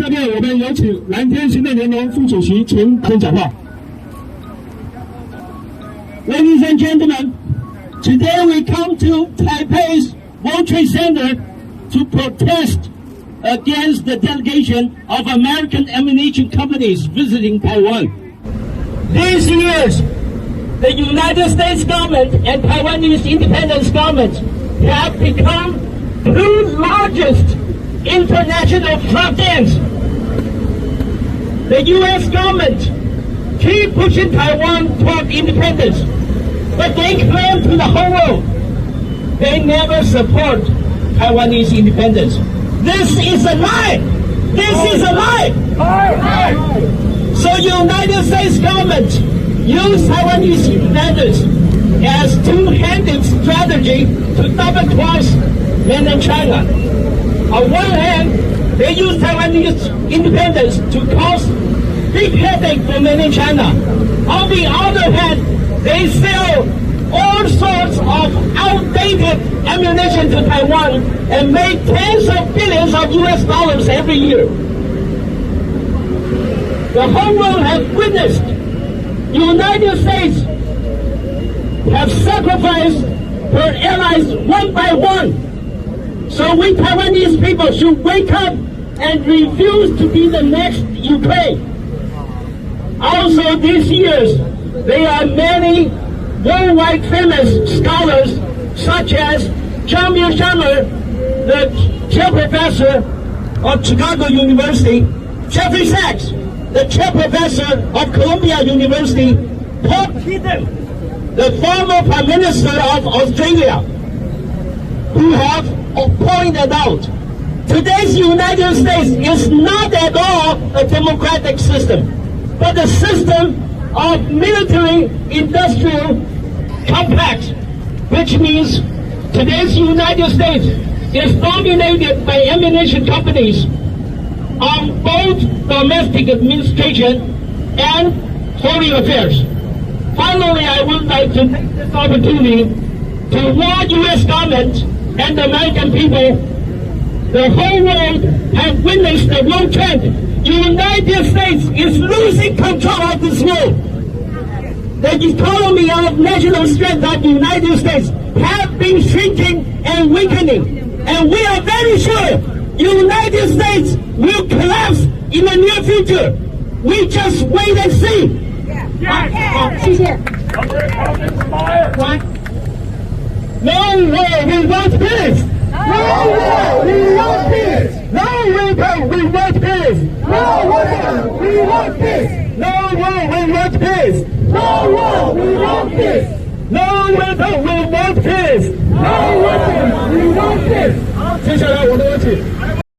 下面我们有请蓝天行动联盟副主席钱先讲话。Ladies and gentlemen, today we come to Taipei's World Trade Center to protest against the delegation of American ammunition companies visiting Taiwan. These years, the United States government and Taiwanese Independence Government have become two largest international front ends. The U.S. government keep pushing Taiwan toward independence, but they claim to the whole world they never support Taiwanese independence. This is a lie. This is a lie. So United States government use Taiwanese independence as two-handed strategy to double-cross mainland China. On one hand, they use Taiwanese independence to cause big headache for mainland China. On the other hand, they sell all sorts of outdated ammunition to Taiwan and make tens of billions of US dollars every year. The whole world has witnessed United States have sacrificed her allies one by one. So we Taiwanese people should wake up and refuse to be the next Ukraine. Also these years, there are many worldwide famous scholars such as Chien, the chair professor of Chicago University, Jeffrey Sachs, the chair professor of Columbia University, Paul Keaton, the former Prime Minister of Australia, who have pointed out today's United States is not at all a democratic system, but a system of military-industrial complex, which means today's United States is dominated by ammunition companies on both domestic administration and foreign affairs. Finally, I would like to take this opportunity to warn U.S. government and the American people. The whole world has witnessed the world trend. The United States is losing control of this world. The economy of national strength of the United States have been shrinking and weakening. And we are very sure the United States will collapse in the near future. We just wait and see. 谢谢。No war, we want peace. No war, we want peace. No weapon, we want peace. No weapon, we want peace. No war, we want peace. No war, we want peace. No weapon, we want peace. No weapon, we want peace. 接下来我们有请